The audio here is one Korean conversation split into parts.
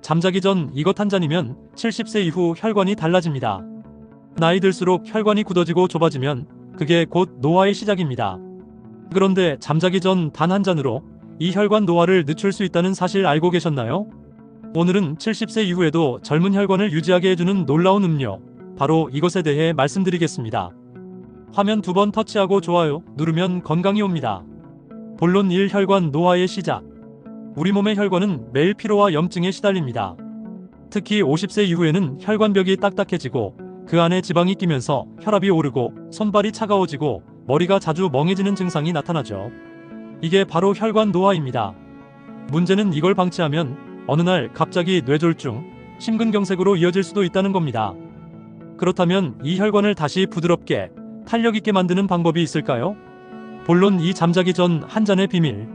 잠자기 전 이것 한 잔이면 70세 이후 혈관이 달라집니다. 나이 들수록 혈관이 굳어지고 좁아지면 그게 곧 노화의 시작입니다. 그런데 잠자기 전 단 한 잔으로 이 혈관 노화를 늦출 수 있다는 사실 알고 계셨나요? 오늘은 70세 이후에도 젊은 혈관을 유지하게 해주는 놀라운 음료, 바로 이것에 대해 말씀드리겠습니다. 화면 2번 터치하고 좋아요 누르면 건강이 옵니다. 본론 1. 혈관 노화의 시작. 우리 몸의 혈관은 매일 피로와 염증에 시달립니다. 특히 50세 이후에는 혈관벽이 딱딱해지고 그 안에 지방이 끼면서 혈압이 오르고 손발이 차가워지고 머리가 자주 멍해지는 증상이 나타나죠. 이게 바로 혈관 노화입니다. 문제는 이걸 방치하면 어느 날 갑자기 뇌졸중, 심근경색으로 이어질 수도 있다는 겁니다. 그렇다면 이 혈관을 다시 부드럽게, 탄력 있게 만드는 방법이 있을까요? 본론 이 잠자기 전 한 잔의 비밀.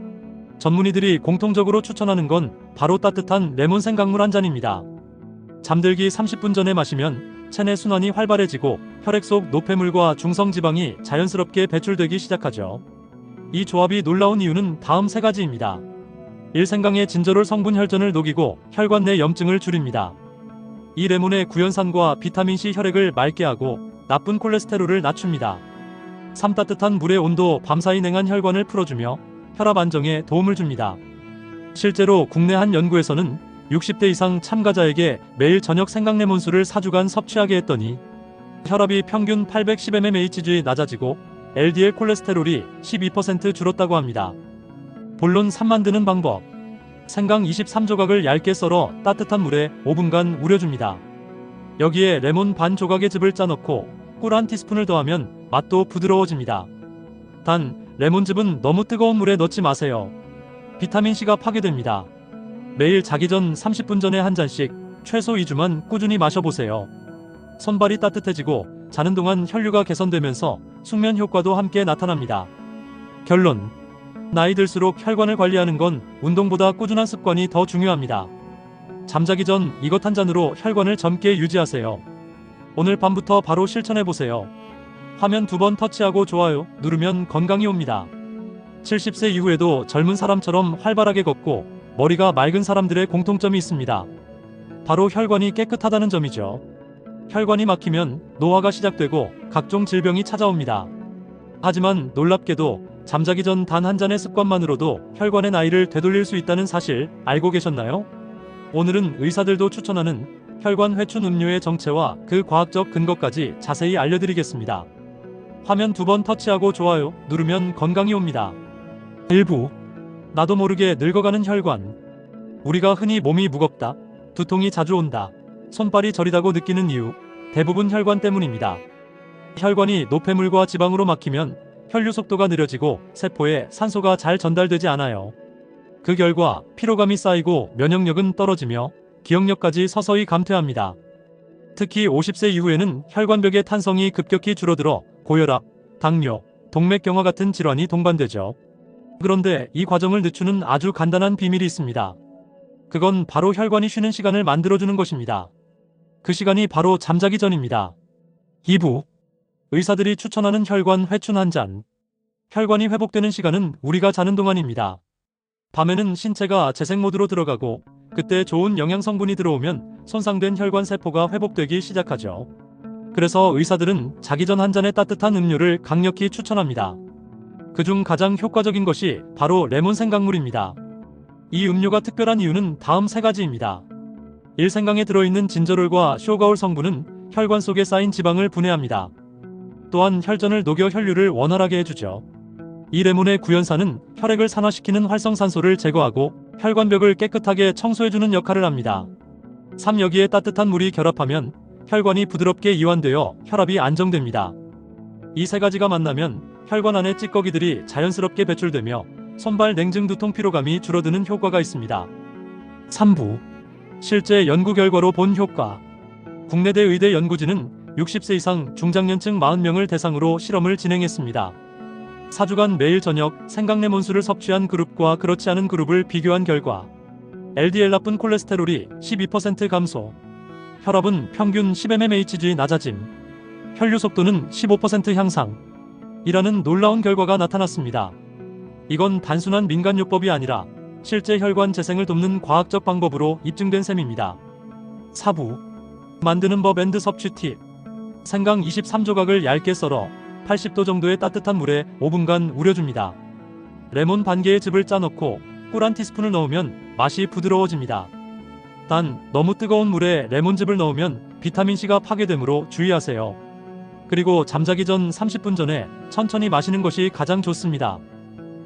전문의들이 공통적으로 추천하는 건 바로 따뜻한 레몬 생강물 한 잔입니다. 잠들기 30분 전에 마시면 체내 순환이 활발해지고 혈액 속 노폐물과 중성지방이 자연스럽게 배출되기 시작하죠. 이 조합이 놀라운 이유는 다음 3가지입니다. 1. 생강의 진저롤 성분 혈전을 녹이고 혈관 내 염증을 줄입니다. 이 레몬의 구연산과 비타민C 혈액을 맑게 하고 나쁜 콜레스테롤을 낮춥니다. 3. 따뜻한 물의 온도 밤사이 냉한 혈관을 풀어주며 혈압 안정에 도움을 줍니다. 실제로 국내 한 연구에서는 60대 이상 참가자에게 매일 저녁 생강레몬수를 4주간 섭취하게 했더니 혈압이 평균 810mmHg 낮아지고 LDL 콜레스테롤이 12% 줄었다고 합니다. 본론 3. 만드는 방법. 생강 23조각을 얇게 썰어 따뜻한 물에 5분간 우려줍니다. 여기에 레몬 반 조각의 즙을 짜넣고 꿀 1티스푼을 더하면 맛도 부드러워집니다. 단, 레몬즙은 너무 뜨거운 물에 넣지 마세요. 비타민C가 파괴됩니다. 매일 자기 전 30분 전에 한 잔씩 최소 2주만 꾸준히 마셔보세요. 손발이 따뜻해지고 자는 동안 혈류가 개선되면서 숙면 효과도 함께 나타납니다. 결론. 나이 들수록 혈관을 관리하는 건 운동보다 꾸준한 습관이 더 중요합니다. 잠자기 전 이것 한 잔으로 혈관을 젊게 유지하세요. 오늘 밤부터 바로 실천해보세요. 화면 2번 터치하고 좋아요 누르면 건강이 옵니다. 70세 이후에도 젊은 사람처럼 활발하게 걷고 머리가 맑은 사람들의 공통점이 있습니다. 바로 혈관이 깨끗하다는 점이죠. 혈관이 막히면 노화가 시작되고 각종 질병이 찾아옵니다. 하지만 놀랍게도 잠자기 전 단 한 잔의 습관만으로도 혈관의 나이를 되돌릴 수 있다는 사실 알고 계셨나요? 오늘은 의사들도 추천하는 혈관 회춘 음료의 정체와 그 과학적 근거까지 자세히 알려드리겠습니다. 화면 2번 터치하고 좋아요 누르면 건강이 옵니다. 1부. 나도 모르게 늙어가는 혈관. 우리가 흔히 몸이 무겁다, 두통이 자주 온다, 손발이 저리다고 느끼는 이유, 대부분 혈관 때문입니다. 혈관이 노폐물과 지방으로 막히면 혈류 속도가 느려지고 세포에 산소가 잘 전달되지 않아요. 그 결과 피로감이 쌓이고 면역력은 떨어지며 기억력까지 서서히 감퇴합니다. 특히 50세 이후에는 혈관벽의 탄성이 급격히 줄어들어 고혈압, 당뇨, 동맥경화 같은 질환이 동반되죠. 그런데 이 과정을 늦추는 아주 간단한 비밀이 있습니다. 그건 바로 혈관이 쉬는 시간을 만들어주는 것입니다. 그 시간이 바로 잠자기 전입니다. 2부. 의사들이 추천하는 혈관 회춘 한 잔. 혈관이 회복되는 시간은 우리가 자는 동안입니다. 밤에는 신체가 재생 모드로 들어가고 그때 좋은 영양 성분이 들어오면 손상된 혈관 세포가 회복되기 시작하죠. 그래서 의사들은 자기 전 한 잔의 따뜻한 음료를 강력히 추천합니다. 그중 가장 효과적인 것이 바로 레몬 생강물입니다. 이 음료가 특별한 이유는 다음 3가지입니다. 1. 생강에 들어있는 진저롤과 쇼가올 성분은 혈관 속에 쌓인 지방을 분해합니다. 또한 혈전을 녹여 혈류를 원활하게 해주죠. 이 레몬의 구연산은 혈액을 산화시키는 활성산소를 제거하고 혈관벽을 깨끗하게 청소해주는 역할을 합니다. 3. 여기에 따뜻한 물이 결합하면 혈관이 부드럽게 이완되어 혈압이 안정됩니다. 이 3가지가 만나면 혈관 안의 찌꺼기들이 자연스럽게 배출되며 손발 냉증 두통 피로감이 줄어드는 효과가 있습니다. 3부. 실제 연구 결과로 본 효과. 국내대 의대 연구진은 60세 이상 중장년층 40명을 대상으로 실험을 진행했습니다. 4주간 매일 저녁 생강레몬수를 섭취한 그룹과 그렇지 않은 그룹을 비교한 결과 LDL 나쁜 콜레스테롤이 12% 감소, 혈압은 평균 10mmHg 낮아짐, 혈류 속도는 15% 향상 이라는 놀라운 결과가 나타났습니다. 이건 단순한 민간요법이 아니라 실제 혈관 재생을 돕는 과학적 방법으로 입증된 셈입니다. 사부 만드는 법 앤드 섭취 팁. 생강 23조각을 얇게 썰어 80도 정도의 따뜻한 물에 5분간 우려줍니다. 레몬 반 개의 즙을 짜놓고 꿀 한 티스푼을 넣으면 맛이 부드러워집니다. 단 너무 뜨거운 물에 레몬즙을 넣으면 비타민C가 파괴되므로 주의하세요. 그리고 잠자기 전 30분 전에 천천히 마시는 것이 가장 좋습니다.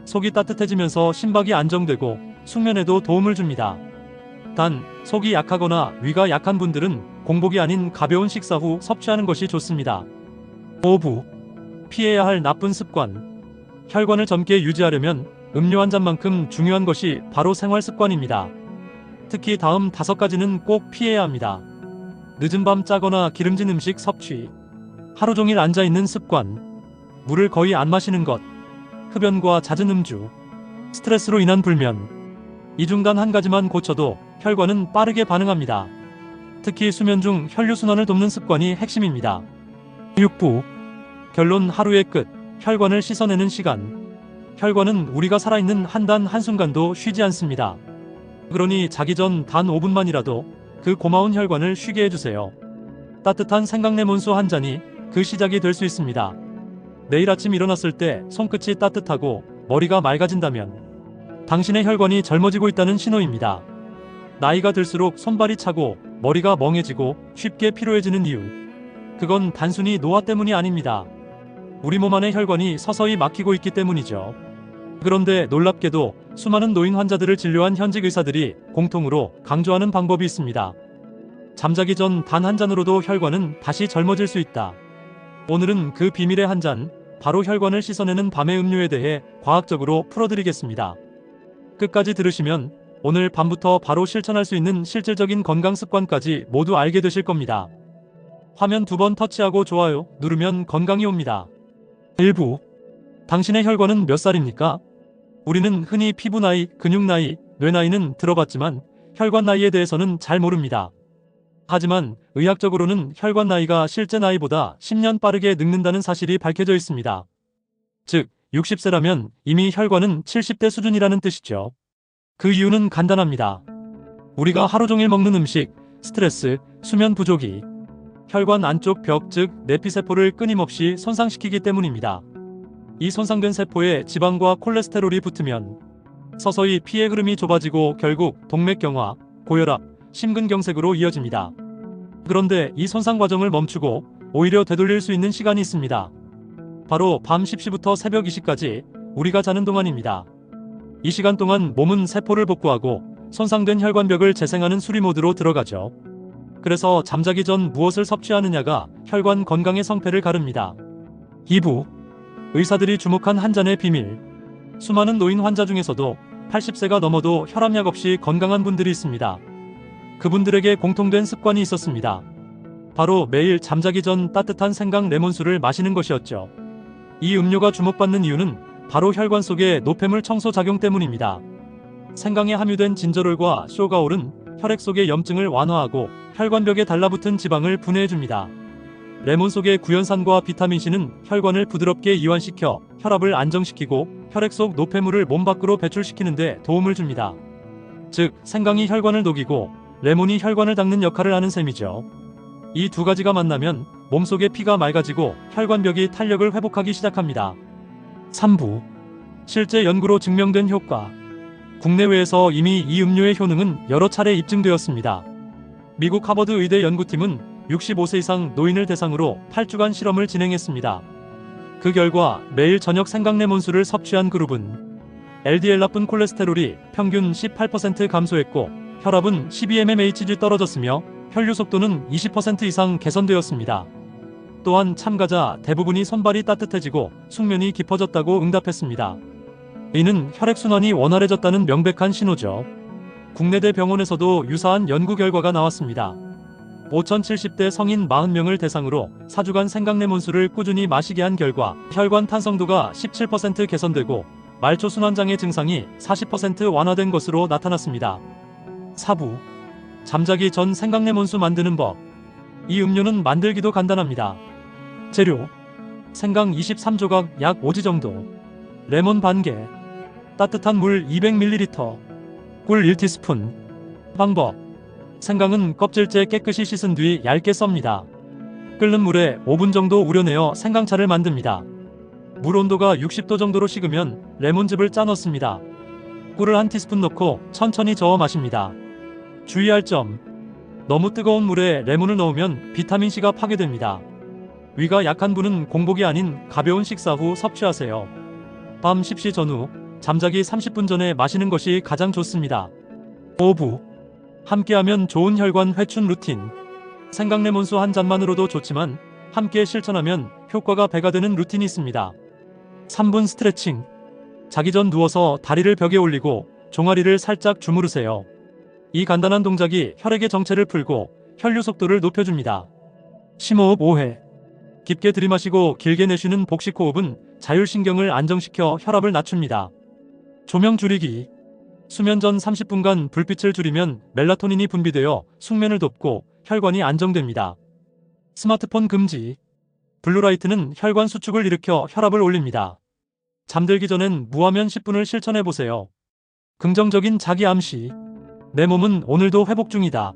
속이 따뜻해지면서 심박이 안정되고 숙면에도 도움을 줍니다. 단 속이 약하거나 위가 약한 분들은 공복이 아닌 가벼운 식사 후 섭취하는 것이 좋습니다. 5부 피해야 할 나쁜 습관. 혈관을 젊게 유지하려면 음료 한 잔만큼 중요한 것이 바로 생활 습관입니다. 특히 다음 5가지는 꼭 피해야 합니다. 늦은 밤 짜거나 기름진 음식 섭취, 하루 종일 앉아있는 습관, 물을 거의 안 마시는 것, 흡연과 잦은 음주, 스트레스로 인한 불면. 이 중 단 한 가지만 고쳐도 혈관은 빠르게 반응합니다. 특히 수면 중 혈류순환을 돕는 습관이 핵심입니다. 6부 결론. 하루의 끝, 혈관을 씻어내는 시간. 혈관은 우리가 살아있는 한 단 한순간도 쉬지 않습니다. 그러니 자기 전 단 5분만이라도 그 고마운 혈관을 쉬게 해주세요. 따뜻한 생강레몬수 한 잔이 그 시작이 될 수 있습니다. 내일 아침 일어났을 때 손끝이 따뜻하고 머리가 맑아진다면 당신의 혈관이 젊어지고 있다는 신호입니다. 나이가 들수록 손발이 차고 머리가 멍해지고 쉽게 피로해지는 이유. 그건 단순히 노화 때문이 아닙니다. 우리 몸 안의 혈관이 서서히 막히고 있기 때문이죠. 그런데 놀랍게도 수많은 노인 환자들을 진료한 현직 의사들이 공통으로 강조하는 방법이 있습니다. 잠자기 전 단 한 잔으로도 혈관은 다시 젊어질 수 있다. 오늘은 그 비밀의 한 잔, 바로 혈관을 씻어내는 밤의 음료에 대해 과학적으로 풀어드리겠습니다. 끝까지 들으시면 오늘 밤부터 바로 실천할 수 있는 실질적인 건강 습관까지 모두 알게 되실 겁니다. 화면 2번 터치하고 좋아요 누르면 건강이 옵니다. 1부 당신의 혈관은 몇 살입니까? 우리는 흔히 피부 나이, 근육 나이, 뇌 나이는 들어봤지만 혈관 나이에 대해서는 잘 모릅니다. 하지만 의학적으로는 혈관 나이가 실제 나이보다 10년 빠르게 늙는다는 사실이 밝혀져 있습니다. 즉 60세라면 이미 혈관은 70대 수준이라는 뜻이죠. 그 이유는 간단합니다. 우리가 하루 종일 먹는 음식, 스트레스, 수면 부족이 혈관 안쪽 벽, 즉 내피세포를 끊임없이 손상시키기 때문입니다. 이 손상된 세포에 지방과 콜레스테롤이 붙으면 서서히 피의 흐름이 좁아지고 결국 동맥경화, 고혈압, 심근경색으로 이어집니다. 그런데 이 손상 과정을 멈추고 오히려 되돌릴 수 있는 시간이 있습니다. 바로 밤 10시부터 새벽 2시까지 우리가 자는 동안입니다. 이 시간 동안 몸은 세포를 복구하고 손상된 혈관벽을 재생하는 수리 모드로 들어가죠. 그래서 잠자기 전 무엇을 섭취하느냐가 혈관 건강의 성패를 가릅니다. 2부 의사들이 주목한 한 잔의 비밀. 수많은 노인 환자 중에서도 80세가 넘어도 혈압약 없이 건강한 분들이 있습니다. 그분들에게 공통된 습관이 있었습니다. 바로 매일 잠자기 전 따뜻한 생강 레몬수를 마시는 것이었죠. 이 음료가 주목받는 이유는 바로 혈관 속의 노폐물 청소 작용 때문입니다. 생강에 함유된 진저롤과 쇼가올은 혈액 속의 염증을 완화하고 혈관벽에 달라붙은 지방을 분해해줍니다. 레몬 속의 구연산과 비타민C는 혈관을 부드럽게 이완시켜 혈압을 안정시키고 혈액 속 노폐물을 몸 밖으로 배출시키는 데 도움을 줍니다. 즉 생강이 혈관을 녹이고 레몬이 혈관을 닦는 역할을 하는 셈이죠. 이 두 가지가 만나면 몸속의 피가 맑아지고 혈관벽이 탄력을 회복하기 시작합니다. 3부 실제 연구로 증명된 효과. 국내외에서 이미 이 음료의 효능은 여러 차례 입증되었습니다. 미국 하버드 의대 연구팀은 65세 이상 노인을 대상으로 8주간 실험을 진행했습니다. 그 결과 매일 저녁 생강레몬수를 섭취한 그룹은 LDL 나쁜 콜레스테롤이 평균 18% 감소했고 혈압은 12mmHg 떨어졌으며 혈류 속도는 20% 이상 개선되었습니다. 또한 참가자 대부분이 손발이 따뜻해지고 숙면이 깊어졌다고 응답했습니다. 이는 혈액순환이 원활해졌다는 명백한 신호죠. 국내대 병원에서도 유사한 연구 결과가 나왔습니다. 5,070대 성인 40명을 대상으로 4주간 생강레몬수를 꾸준히 마시게 한 결과 혈관 탄성도가 17% 개선되고 말초순환장애 증상이 40% 완화된 것으로 나타났습니다. 4부 잠자기 전 생강레몬수 만드는 법. 이 음료는 만들기도 간단합니다. 재료 생강 23조각 약 5지 정도, 레몬 반개, 따뜻한 물 200ml, 꿀 1티스푼. 방법. 생강은 껍질째 깨끗이 씻은 뒤 얇게 썹니다. 끓는 물에 5분 정도 우려내어 생강차를 만듭니다. 물 온도가 60도 정도로 식으면 레몬즙을 짜 넣습니다. 꿀을 1티스푼 넣고 천천히 저어 마십니다. 주의할 점. 너무 뜨거운 물에 레몬을 넣으면 비타민C가 파괴됩니다. 위가 약한 분은 공복이 아닌 가벼운 식사 후 섭취하세요. 밤 10시 전후, 잠자기 30분 전에 마시는 것이 가장 좋습니다. 오후. 함께하면 좋은 혈관 회춘 루틴. 생강레몬수 한 잔만으로도 좋지만 함께 실천하면 효과가 배가 되는 루틴이 있습니다. 3분 스트레칭. 자기 전 누워서 다리를 벽에 올리고 종아리를 살짝 주무르세요. 이 간단한 동작이 혈액의 정체를 풀고 혈류 속도를 높여줍니다. 심호흡 5회. 깊게 들이마시고 길게 내쉬는 복식 호흡은 자율신경을 안정시켜 혈압을 낮춥니다. 조명 줄이기. 수면 전 30분간 불빛을 줄이면 멜라토닌이 분비되어 숙면을 돕고 혈관이 안정됩니다. 스마트폰 금지. 블루라이트는 혈관 수축을 일으켜 혈압을 올립니다. 잠들기 전엔 무화면 10분을 실천해보세요. 긍정적인 자기 암시. 내 몸은 오늘도 회복 중이다.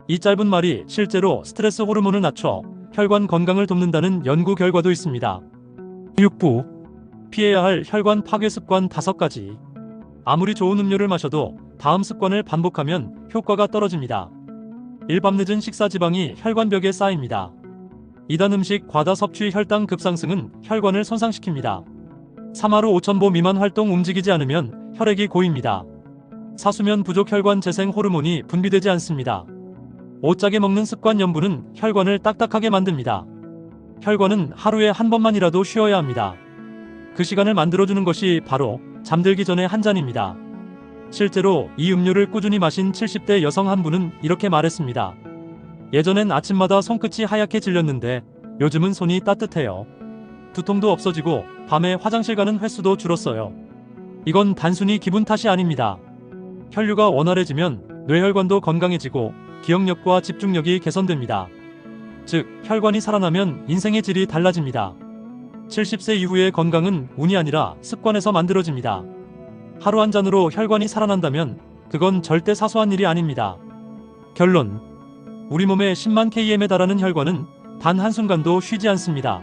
이 짧은 말이 실제로 스트레스 호르몬을 낮춰 혈관 건강을 돕는다는 연구 결과도 있습니다. 6부. 피해야 할 혈관 파괴 습관 5가지. 아무리 좋은 음료를 마셔도 다음 습관을 반복하면 효과가 떨어집니다. 일밤늦은 식사 지방이 혈관벽에 쌓입니다. 이단 음식 과다 섭취 혈당 급상승은 혈관을 손상시킵니다. 3하루 5,000보 미만 활동 움직이지 않으면 혈액이 고입니다. 사수면 부족 혈관 재생 호르몬이 분비되지 않습니다. 오짜게 먹는 습관 염분은 혈관을 딱딱하게 만듭니다. 혈관은 하루에 한 번만이라도 쉬어야 합니다. 그 시간을 만들어주는 것이 바로 잠들기 전에 한 잔입니다. 실제로 이 음료를 꾸준히 마신 70대 여성 한 분은 이렇게 말했습니다. 예전엔 아침마다 손끝이 하얗게 질렸는데 요즘은 손이 따뜻해요. 두통도 없어지고 밤에 화장실 가는 횟수도 줄었어요. 이건 단순히 기분 탓이 아닙니다. 혈류가 원활해지면 뇌혈관도 건강해지고 기억력과 집중력이 개선됩니다. 즉, 혈관이 살아나면 인생의 질이 달라집니다. 70세 이후의 건강은 운이 아니라 습관에서 만들어집니다. 하루 한 잔으로 혈관이 살아난다면 그건 절대 사소한 일이 아닙니다. 결론. 우리 몸의 10만 km에 달하는 혈관은 단 한순간도 쉬지 않습니다.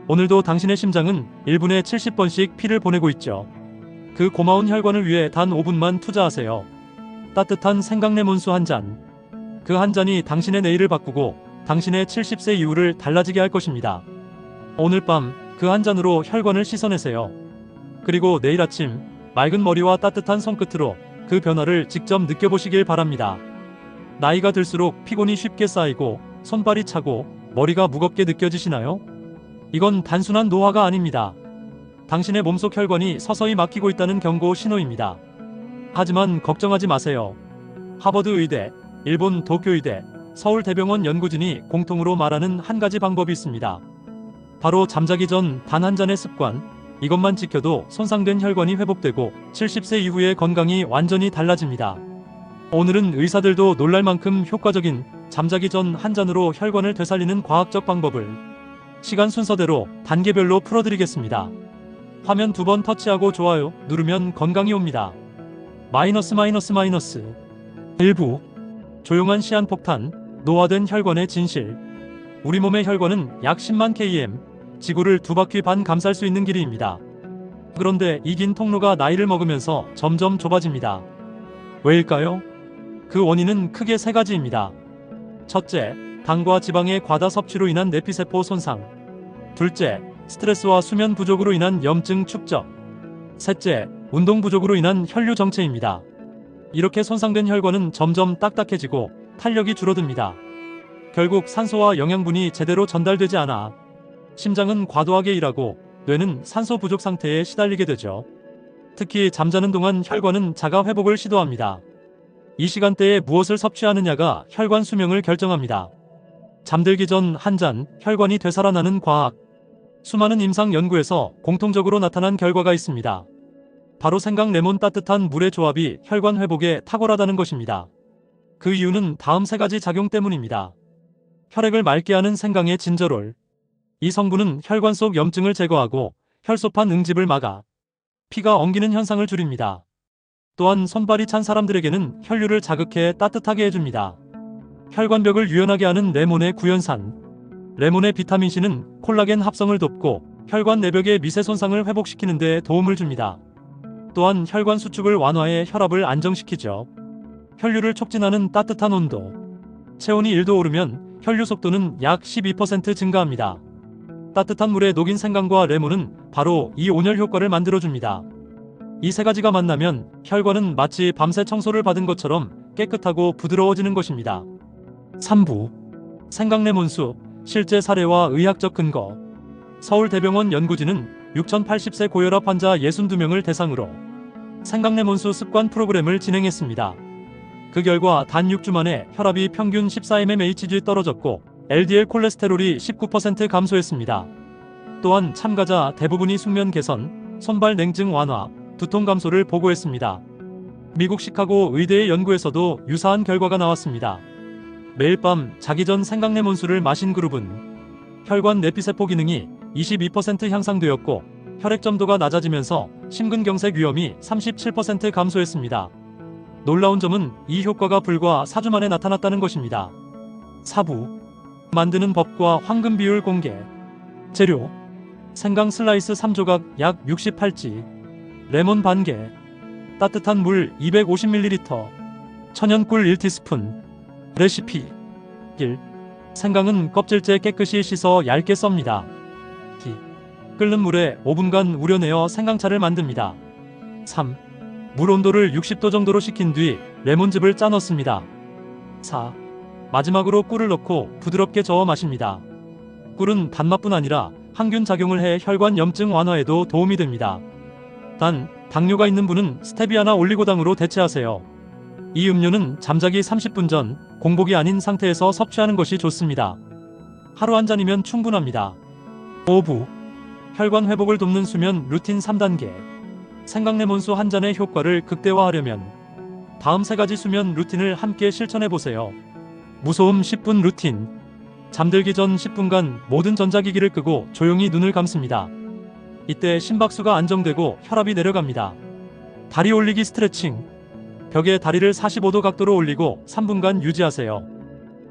오늘도 당신의 심장은 1분에 70번씩 피를 보내고 있죠. 그 고마운 혈관을 위해 단 5분만 투자하세요. 따뜻한 생강레몬수 한 잔. 그 한 잔이 당신의 내일을 바꾸고 당신의 70세 이후를 달라지게 할 것입니다. 오늘 밤 그 한 잔으로 혈관을 씻어내세요. 그리고 내일 아침 맑은 머리와 따뜻한 손끝으로 그 변화를 직접 느껴보시길 바랍니다. 나이가 들수록 피곤이 쉽게 쌓이고 손발이 차고 머리가 무겁게 느껴지시나요? 이건 단순한 노화가 아닙니다. 당신의 몸속 혈관이 서서히 막히고 있다는 경고 신호입니다. 하지만 걱정하지 마세요. 하버드 의대, 일본 도쿄의대, 서울대병원 연구진이 공통으로 말하는 한 가지 방법이 있습니다. 바로 잠자기 전 단 한 잔의 습관, 이것만 지켜도 손상된 혈관이 회복되고 70세 이후의 건강이 완전히 달라집니다. 오늘은 의사들도 놀랄 만큼 효과적인 잠자기 전 한 잔으로 혈관을 되살리는 과학적 방법을 시간 순서대로 단계별로 풀어드리겠습니다. 화면 2번 터치하고 좋아요 누르면 건강이 옵니다. 마이너스. 1부. 조용한 시한폭탄, 노화된 혈관의 진실. 우리 몸의 혈관은 약 10만 km, 지구를 2바퀴 반 감쌀 수 있는 길이입니다. 그런데 이 긴 통로가 나이를 먹으면서 점점 좁아집니다. 왜일까요? 그 원인은 크게 3가지입니다. 첫째, 당과 지방의 과다 섭취로 인한 내피세포 손상. 둘째, 스트레스와 수면 부족으로 인한 염증 축적. 셋째, 운동 부족으로 인한 혈류 정체입니다. 이렇게 손상된 혈관은 점점 딱딱해지고 탄력이 줄어듭니다. 결국 산소와 영양분이 제대로 전달되지 않아 심장은 과도하게 일하고 뇌는 산소 부족 상태에 시달리게 되죠. 특히 잠자는 동안 혈관은 자가 회복을 시도합니다. 이 시간대에 무엇을 섭취하느냐가 혈관 수명을 결정합니다. 잠들기 전 한 잔, 혈관이 되살아나는 과학. 수많은 임상 연구에서 공통적으로 나타난 결과가 있습니다. 바로 생강 레몬 따뜻한 물의 조합이 혈관 회복에 탁월하다는 것입니다. 그 이유는 다음 3가지 작용 때문입니다. 혈액을 맑게 하는 생강의 진저롤. 이 성분은 혈관 속 염증을 제거하고 혈소판 응집을 막아 피가 엉기는 현상을 줄입니다. 또한 손발이 찬 사람들에게는 혈류를 자극해 따뜻하게 해줍니다. 혈관벽을 유연하게 하는 레몬의 구연산. 레몬의 비타민C는 콜라겐 합성을 돕고 혈관 내벽의 미세 손상을 회복시키는 데 도움을 줍니다. 또한 혈관 수축을 완화해 혈압을 안정시키죠. 혈류를 촉진하는 따뜻한 온도. 체온이 1도 오르면 혈류 속도는 약 12% 증가합니다. 따뜻한 물에 녹인 생강과 레몬은 바로 이 온열 효과를 만들어줍니다. 이 세 가지가 만나면 혈관은 마치 밤새 청소를 받은 것처럼 깨끗하고 부드러워지는 것입니다. 3부. 생강레몬수, 실제 사례와 의학적 근거. 서울대병원 연구진은 6,080세 고혈압 환자 62명을 대상으로 생강레몬수 습관 프로그램을 진행했습니다. 그 결과 단 6주 만에 혈압이 평균 14mmHg 떨어졌고 LDL 콜레스테롤이 19% 감소했습니다. 또한 참가자 대부분이 숙면 개선, 손발 냉증 완화, 두통 감소를 보고했습니다. 미국 시카고 의대의 연구에서도 유사한 결과가 나왔습니다. 매일 밤 자기 전 생강레몬수를 마신 그룹은 혈관 내피세포 기능이 22% 향상되었고 혈액점도가 낮아지면서 심근경색 위험이 37% 감소했습니다. 놀라운 점은 이 효과가 불과 4주 만에 나타났다는 것입니다. 4부. 만드는 법과 황금 비율 공개. 재료. 생강 슬라이스 3조각 약 68지, 레몬 반개, 따뜻한 물 250ml, 천연꿀 1티스푼. 레시피 1. 생강은 껍질째 깨끗이 씻어 얇게 썹니다. 2. 끓는 물에 5분간 우려내어 생강차를 만듭니다. 3. 물 온도를 60도 정도로 식힌 뒤 레몬즙을 짜 넣습니다. 4. 마지막으로 꿀을 넣고 부드럽게 저어 마십니다. 꿀은 단맛뿐 아니라 항균 작용을 해 혈관 염증 완화에도 도움이 됩니다. 단, 당뇨가 있는 분은 스테비아나 올리고당으로 대체하세요. 이 음료는 잠자기 30분 전 공복이 아닌 상태에서 섭취하는 것이 좋습니다. 하루 한 잔이면 충분합니다. 5부. 혈관 회복을 돕는 수면 루틴 3단계. 생강레몬수 한 잔의 효과를 극대화하려면 다음 3가지 수면 루틴을 함께 실천해보세요. 무소음 10분 루틴. 잠들기 전 10분간 모든 전자기기를 끄고 조용히 눈을 감습니다. 이때 심박수가 안정되고 혈압이 내려갑니다. 다리 올리기 스트레칭. 벽에 다리를 45도 각도로 올리고 3분간 유지하세요.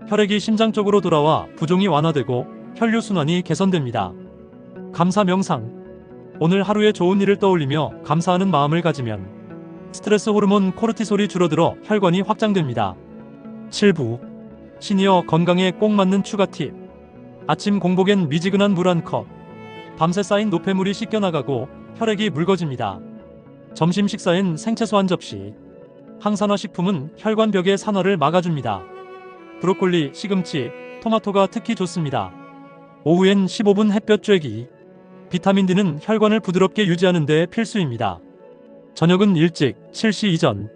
혈액이 심장 쪽으로 돌아와 부종이 완화되고 혈류순환이 개선됩니다. 감사 명상. 오늘 하루의 좋은 일을 떠올리며 감사하는 마음을 가지면 스트레스 호르몬 코르티솔이 줄어들어 혈관이 확장됩니다. 7부. 시니어 건강에 꼭 맞는 추가 팁. 아침 공복엔 미지근한 물 1컵. 밤새 쌓인 노폐물이 씻겨나가고 혈액이 묽어집니다. 점심 식사엔 생채소 1접시. 항산화 식품은 혈관벽의 산화를 막아줍니다. 브로콜리, 시금치, 토마토가 특히 좋습니다. 오후엔 15분 햇볕 쬐기. 비타민 D는 혈관을 부드럽게 유지하는 데 필수입니다. 저녁은 일찍 7시 이전.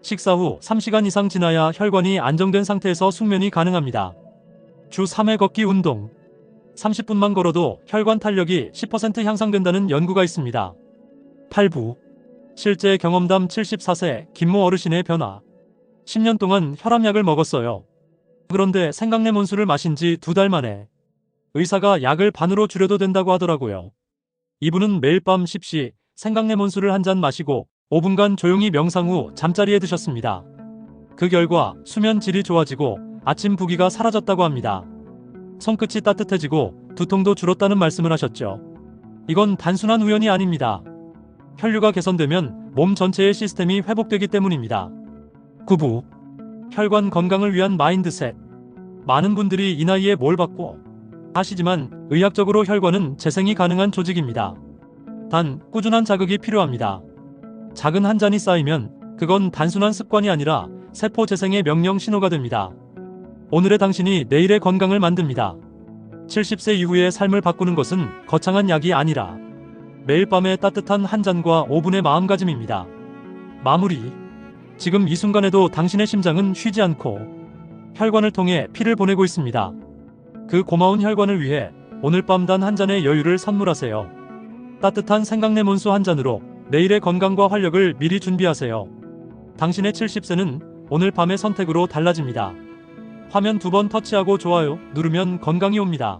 식사 후 3시간 이상 지나야 혈관이 안정된 상태에서 숙면이 가능합니다. 주 3회 걷기 운동. 30분만 걸어도 혈관 탄력이 10% 향상된다는 연구가 있습니다. 8부. 실제 경험담 74세 김모 어르신의 변화. 10년 동안 혈압약을 먹었어요. 그런데 생강레몬수를 마신 지 2달 만에 의사가 약을 반으로 줄여도 된다고 하더라고요. 이분은 매일 밤 10시 생강레몬수를 한 잔 마시고 5분간 조용히 명상 후 잠자리에 드셨습니다. 그 결과 수면 질이 좋아지고 아침 부기가 사라졌다고 합니다. 손끝이 따뜻해지고 두통도 줄었다는 말씀을 하셨죠. 이건 단순한 우연이 아닙니다. 혈류가 개선되면 몸 전체의 시스템이 회복되기 때문입니다. 9부. 혈관 건강을 위한 마인드셋. 많은 분들이 이 나이에 뭘 받고 하시지만 의학적으로 혈관은 재생이 가능한 조직입니다. 단 꾸준한 자극이 필요합니다. 작은 한 잔이 쌓이면 그건 단순한 습관이 아니라 세포 재생의 명령 신호가 됩니다. 오늘의 당신이 내일의 건강을 만듭니다. 70세 이후의 삶을 바꾸는 것은 거창한 약이 아니라 매일 밤의 따뜻한 한 잔과 5분의 마음가짐입니다. 마무리. 지금 이 순간에도 당신의 심장은 쉬지 않고 혈관을 통해 피를 보내고 있습니다. 그 고마운 혈관을 위해 오늘 밤 단 한 잔의 여유를 선물하세요. 따뜻한 생강레몬수 한 잔으로 내일의 건강과 활력을 미리 준비하세요. 당신의 70세는 오늘 밤의 선택으로 달라집니다. 화면 2번 터치하고 좋아요 누르면 건강이 옵니다.